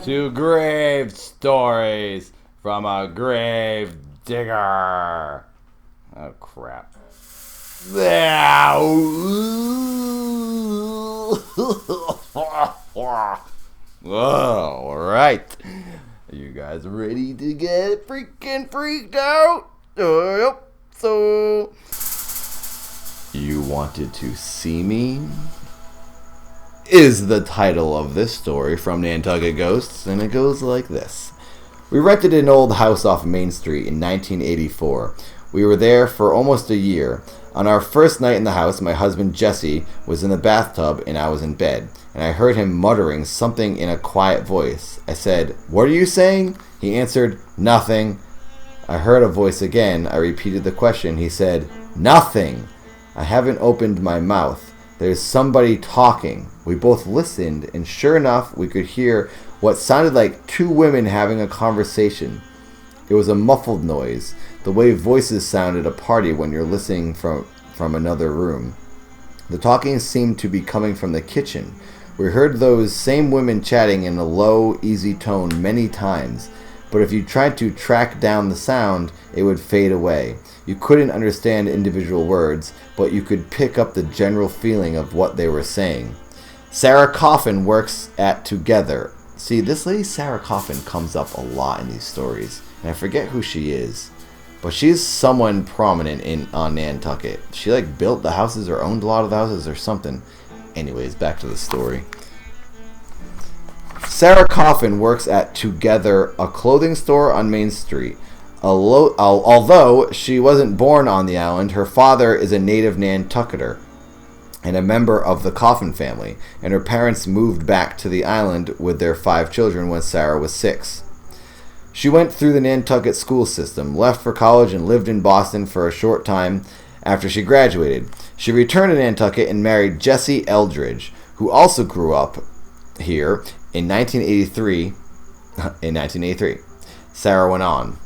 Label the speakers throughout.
Speaker 1: to grave stories from a grave digger. Oh, crap. All right. Are you guys ready to get freaking freaked out? Yep. So, you wanted to see me? Is the title of this story from Nantucket Ghosts, and it goes like this. We rented an old house off Main Street in 1984. We were there for almost a year. On our first night in the house, my husband Jesse was in the bathtub and I was in bed, and I heard him muttering something in a quiet voice. I said, "What are you saying?" He answered, "Nothing." I heard a voice again. I repeated the question. He said, "Nothing." I haven't opened my mouth. There's somebody talking. We both listened, and sure enough, we could hear what sounded like two women having a conversation. It was a muffled noise, the way voices sound at a party when you're listening from another room. The talking seemed to be coming from the kitchen. We heard those same women chatting in a low, easy tone many times, but if you tried to track down the sound, it would fade away. You couldn't understand individual words, but you could pick up the general feeling of what they were saying. Sarah Coffin works at Together. See, this lady Sarah Coffin comes up a lot in these stories, and I forget who she is, but she's someone prominent on Nantucket. She built the houses or owned a lot of the houses or something. Anyways, back to the story. Sarah Coffin works at Together, a clothing store on Main Street. Although she wasn't born on the island, her father is a native Nantucketer and a member of the Coffin family, and her parents moved back to the island with their 5 children when Sarah was 6. She went through the Nantucket school system, left for college, and lived in Boston for a short time after she graduated. She returned to Nantucket and married Jesse Eldridge, who also grew up here in 1983. Sarah went on.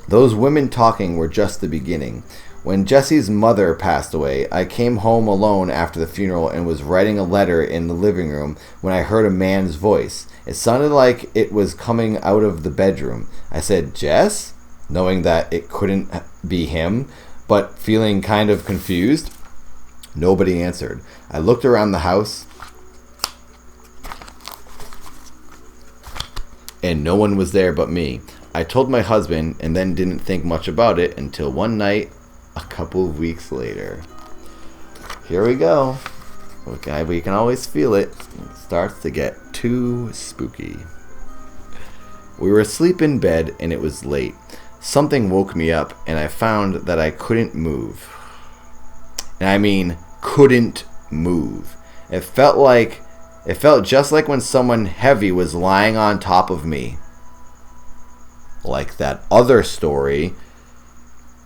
Speaker 1: Those women talking were just the beginning. When Jesse's mother passed away, I came home alone after the funeral and was writing a letter in the living room when I heard a man's voice. It sounded like it was coming out of the bedroom. I said, "Jess?" knowing that it couldn't be him, but feeling kind of confused. Nobody answered. I looked around the house, and no one was there but me. I told my husband and then didn't think much about it until one night a couple of weeks later. Here we go. Okay, we can always feel it. It starts to get too spooky. We were asleep in bed and it was late. Something woke me up and I found that I couldn't move. And I mean couldn't move. It felt just like when someone heavy was lying on top of me. Like that other story,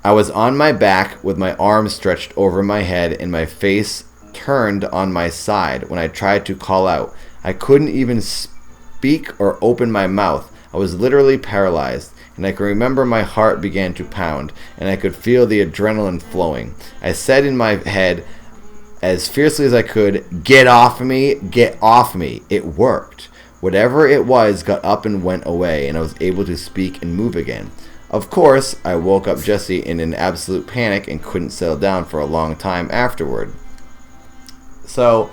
Speaker 1: I was on my back with my arms stretched over my head and my face turned on my side when I tried to call out. I couldn't even speak or open my mouth. I was literally paralyzed, and I can remember my heart began to pound, and I could feel the adrenaline flowing. I said in my head, as fiercely as I could, "Get off me, get off me." It worked. Whatever it was got up and went away, and I was able to speak and move again. Of course, I woke up Jesse in an absolute panic and couldn't settle down for a long time afterward. So,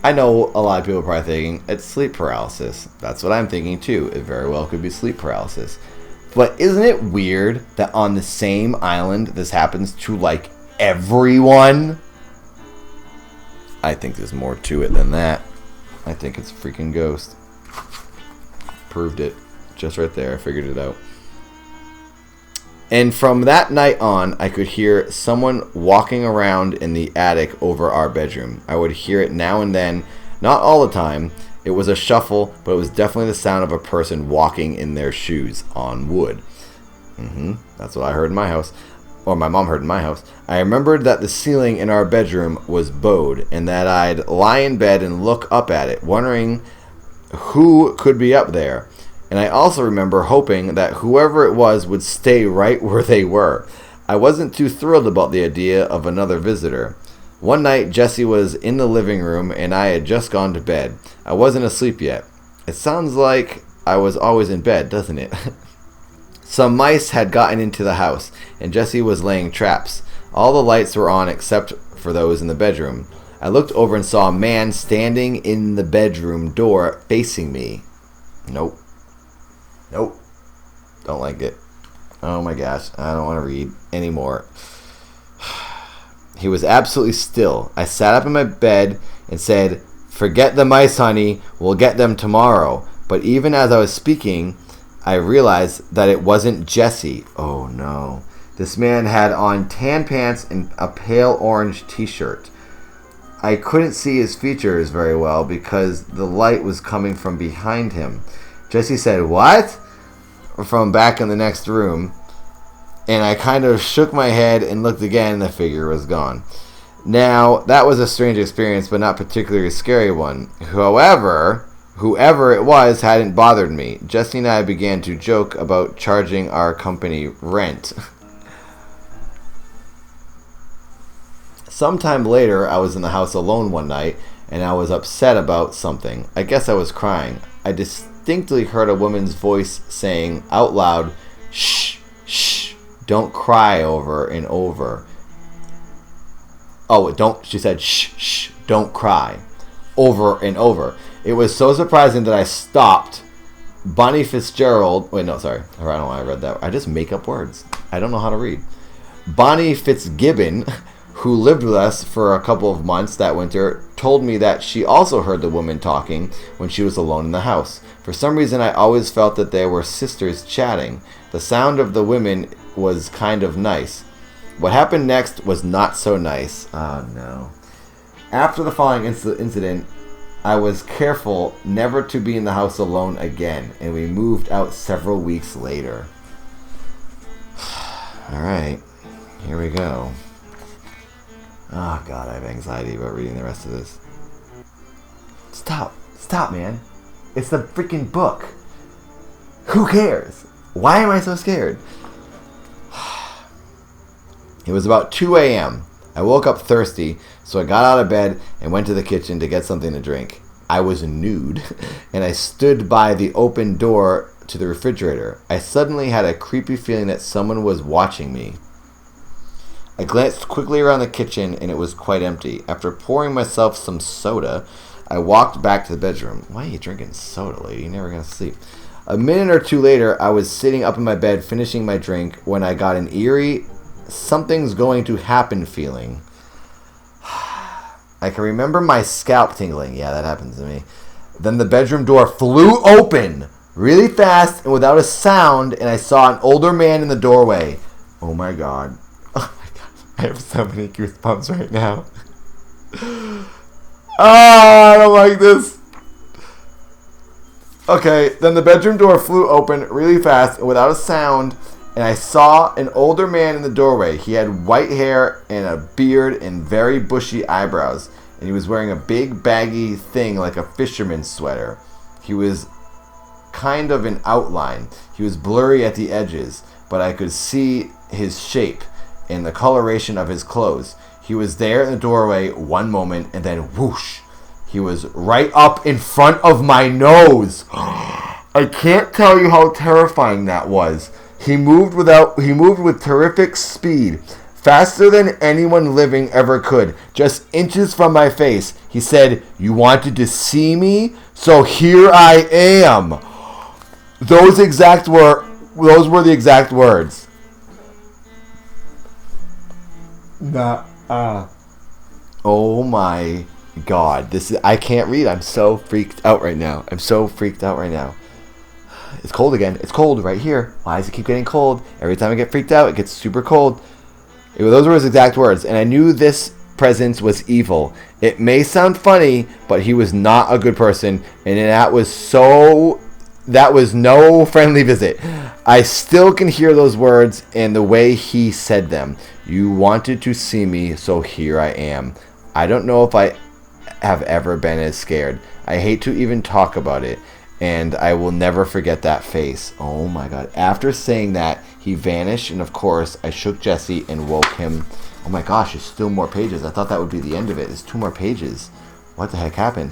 Speaker 1: I know a lot of people are probably thinking, it's sleep paralysis. That's what I'm thinking too. It very well could be sleep paralysis. But isn't it weird that on the same island this happens to everyone? I think there's more to it than that. I think it's a freaking ghost. Proved it. Just right there. I figured it out. And from that night on, I could hear someone walking around in the attic over our bedroom. I would hear it now and then, not all the time. It was a shuffle, but it was definitely the sound of a person walking in their shoes on wood. That's what I heard in my house, or my mom heard in my house. I remembered that the ceiling in our bedroom was bowed, and that I'd lie in bed and look up at it, wondering who could be up there. And I also remember hoping that whoever it was would stay right where they were. I wasn't too thrilled about the idea of another visitor. One night, Jesse was in the living room and I had just gone to bed. I wasn't asleep yet. It sounds like I was always in bed, doesn't it? Some mice had gotten into the house, and Jesse was laying traps. All the lights were on except for those in the bedroom. I looked over and saw a man standing in the bedroom door facing me. Nope. Don't like it. Oh my gosh, I don't want to read anymore. He was absolutely still. I sat up in my bed and said, "Forget the mice, honey. We'll get them tomorrow." But even as I was speaking, I realized that it wasn't Jesse. Oh no. This man had on tan pants and a pale orange t-shirt. I couldn't see his features very well because the light was coming from behind him. Jesse said, "What?" from back in the next room. And I kind of shook my head and looked again, and the figure was gone. Now, that was a strange experience, but not particularly a scary one. However, whoever it was hadn't bothered me. Jesse and I began to joke about charging our company rent. Sometime later, I was in the house alone one night, and I was upset about something. I guess I was crying. I distinctly heard a woman's voice saying out loud, "Shh, shh, don't cry," over and over. Oh, don't, she said, "Shh, shh, don't cry," over and over. It was so surprising that I stopped. Bonnie Fitzgerald, wait, no, sorry. I don't know why I read that. I just make up words. I don't know how to read. Bonnie Fitzgibbon, who lived with us for a couple of months that winter, told me that she also heard the woman talking when she was alone in the house. For some reason, I always felt that they were sisters chatting. The sound of the women was kind of nice. What happened next was not so nice. Oh, no. After the following incident, I was careful never to be in the house alone again, and we moved out several weeks later. All right, here we go. Oh, God, I have anxiety about reading the rest of this. Stop, man. It's the freaking book. Who cares? Why am I so scared? It was about 2 a.m. I woke up thirsty, so I got out of bed and went to the kitchen to get something to drink. I was nude, and I stood by the open door to the refrigerator. I suddenly had a creepy feeling that someone was watching me. I glanced quickly around the kitchen, and it was quite empty. After pouring myself some soda, I walked back to the bedroom. Why are you drinking soda, lady? You're never going to sleep. A minute or two later, I was sitting up in my bed finishing my drink when I got an eerie, something's going to happen feeling. I can remember my scalp tingling. Yeah, that happens to me. Then the bedroom door flew open really fast and without a sound, and I saw an older man in the doorway. Oh my God. Oh my God. I have so many goosebumps right now. I don't like this. Okay, then the bedroom door flew open really fast and without a sound, and I saw an older man in the doorway. He had white hair and a beard and very bushy eyebrows, and he was wearing a big baggy thing like a fisherman's sweater. He was kind of an outline. He was blurry at the edges, but I could see his shape and the coloration of his clothes. He was there in the doorway one moment, and then whoosh, he was right up in front of my nose. I can't tell you how terrifying that was. He moved with terrific speed, faster than anyone living ever could, just inches from my face. He said, "You wanted to see me? So here I am." Those were the exact words. Oh my God, I can't read. I'm so freaked out right now. It's cold again. It's cold right here. Why does it keep getting cold? Every time I get freaked out, it gets super cold. Those were his exact words, and I knew this presence was evil. It may sound funny, but he was not a good person, and that was no friendly visit. I still can hear those words and the way he said them. "You wanted to see me, so here I am." I don't know if I have ever been as scared. I hate to even talk about it, and I will never forget that face. Oh my God. After saying that, he vanished, and of course, I shook Jesse and woke him. Oh my gosh, there's still more pages. I thought that would be the end of it. There's 2 more pages. What the heck happened?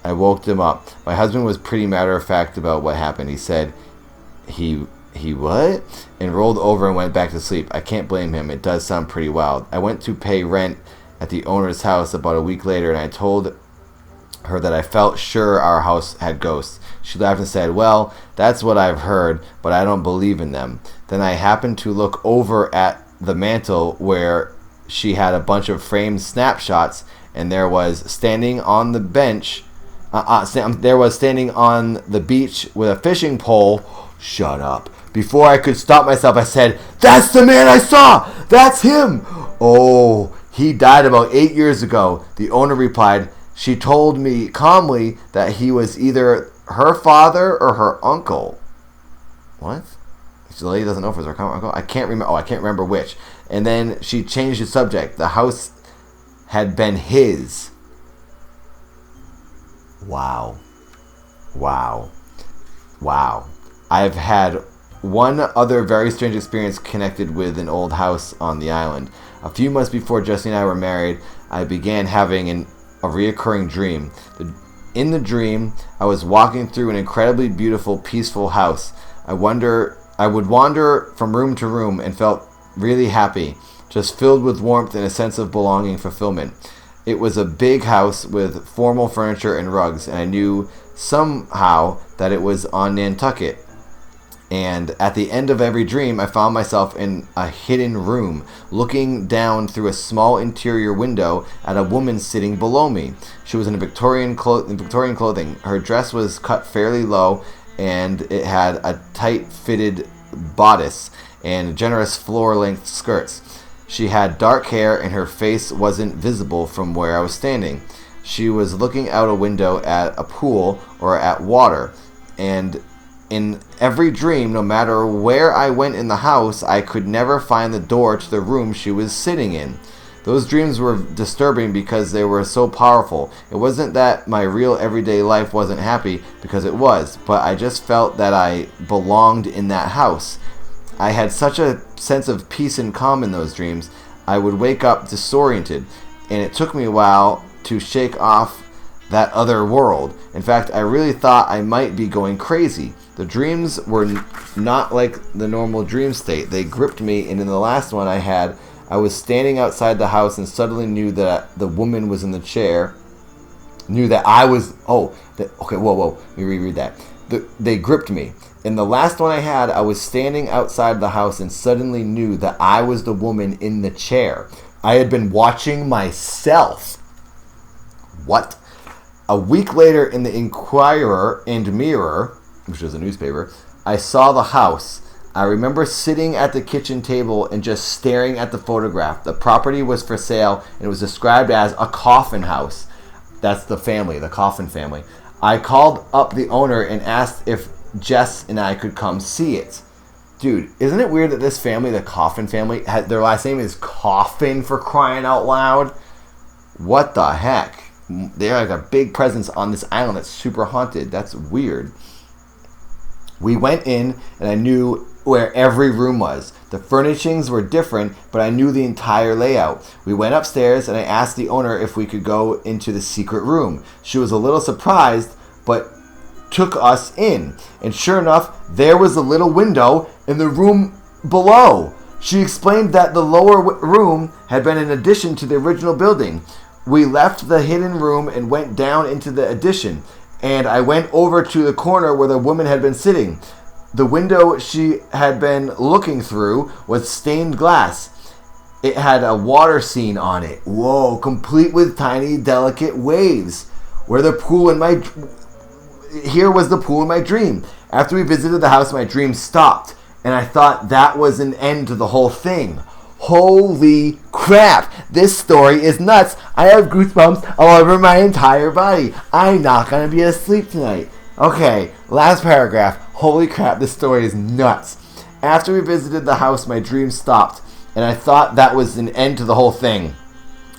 Speaker 1: I woke them up. My husband was pretty matter-of-fact about what happened. He said, he what? And rolled over and went back to sleep. I can't blame him. It does sound pretty wild. I went to pay rent at the owner's house about a week later, and I told her that I felt sure our house had ghosts. She laughed and said, well, that's what I've heard, but I don't believe in them. Then I happened to look over at the mantle where she had a bunch of framed snapshots, and there was standing on the bench, there was standing on the beach with a fishing pole. Shut up. Before I could stop myself, I said, that's the man I saw! That's him! Oh, he died about 8 years ago. The owner replied, she told me calmly that he was either her father or her uncle. What? The lady doesn't know if it was her uncle. I can't remember. Oh, I can't remember which. And then she changed the subject. The house had been his. Wow. I've had one other very strange experience connected with an old house on the island. A few months before Jesse and I were married, I began having a reoccurring dream. In the dream, I was walking through an incredibly beautiful, peaceful house. I would wander from room to room and felt really happy, just filled with warmth and a sense of belonging, fulfillment. It was a big house with formal furniture and rugs, and I knew somehow that it was on Nantucket. And at the end of every dream, I found myself in a hidden room, looking down through a small interior window at a woman sitting below me. She was in Victorian clothing. Her dress was cut fairly low, and it had a tight-fitted bodice and generous floor-length skirts. She had dark hair, and her face wasn't visible from where I was standing. She was looking out a window at a pool or at water, and in every dream, no matter where I went in the house, I could never find the door to the room she was sitting in. Those dreams were disturbing because they were so powerful. It wasn't that my real everyday life wasn't happy, because it was, but I just felt that I belonged in that house. I had such a sense of peace and calm in those dreams. I would wake up disoriented, and it took me a while to shake off that other world. In fact, I really thought I might be going crazy. The dreams were not like the normal dream state. They gripped me, and in the last one I had, I was standing outside the house and suddenly knew that the woman was in the chair. Knew that I was... Okay, whoa. Let me reread that. They gripped me. In the last one I had, I was standing outside the house and suddenly knew that I was the woman in the chair. I had been watching myself. What? A week later in the Inquirer and Mirror, which was a newspaper, I saw the house. I remember sitting at the kitchen table and just staring at the photograph. The property was for sale, and it was described as a coffin house. That's the family, the Coffin family. I called up the owner and asked if Jess and I could come see it. Dude, isn't it weird that this family, the Coffin family, their last name is Coffin, for crying out loud? What the heck? They're like a big presence on this island that's super haunted. That's weird. We went in, and I knew where every room was. The furnishings were different, but I knew the entire layout. We went upstairs, and I asked the owner if we could go into the secret room. She was a little surprised, but took us in. And sure enough, there was a little window in the room below. She explained that the lower room had been an addition to the original building. We left the hidden room and went down into the addition, and I went over to the corner where the woman had been sitting. The window she had been looking through was stained glass. It had a water scene on it. Whoa, complete with tiny, delicate waves. Here was the pool in my dream. After we visited the house, my dream stopped, and I thought that was an end to the whole thing. Holy crap, this story is nuts. I have goosebumps all over my entire body. I'm not going to be asleep tonight. Okay, last paragraph. Holy crap, this story is nuts. After we visited the house, my dream stopped, and I thought that was an end to the whole thing.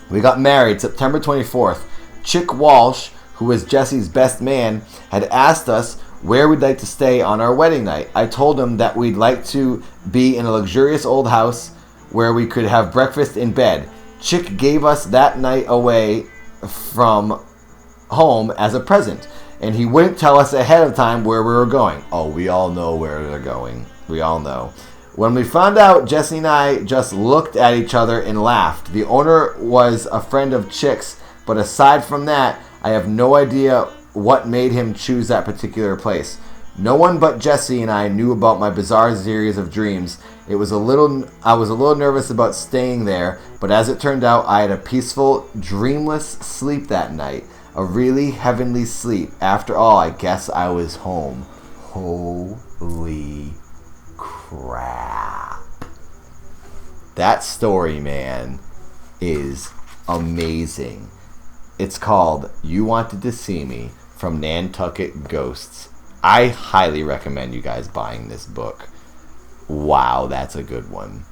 Speaker 1: We got married September 24th. Chick Walsh, who was Jesse's best man, had asked us where we'd like to stay on our wedding night. I told him that we'd like to be in a luxurious old house where we could have breakfast in bed. Chick gave us that night away from home as a present. And he wouldn't tell us ahead of time where we were going. Oh, we all know where they're going. We all know. When we found out, Jesse and I just looked at each other and laughed. The owner was a friend of Chick's, but aside from that, I have no idea what made him choose that particular place. No one but Jesse and I knew about my bizarre series of dreams. I was a little nervous about staying there, but as it turned out, I had a peaceful, dreamless sleep that night. A really heavenly sleep. After all, I guess I was home. Holy crap. That story, man, is amazing. It's called You Wanted to See Me from Nantucket Ghosts. I highly recommend you guys buying this book. Wow, that's a good one.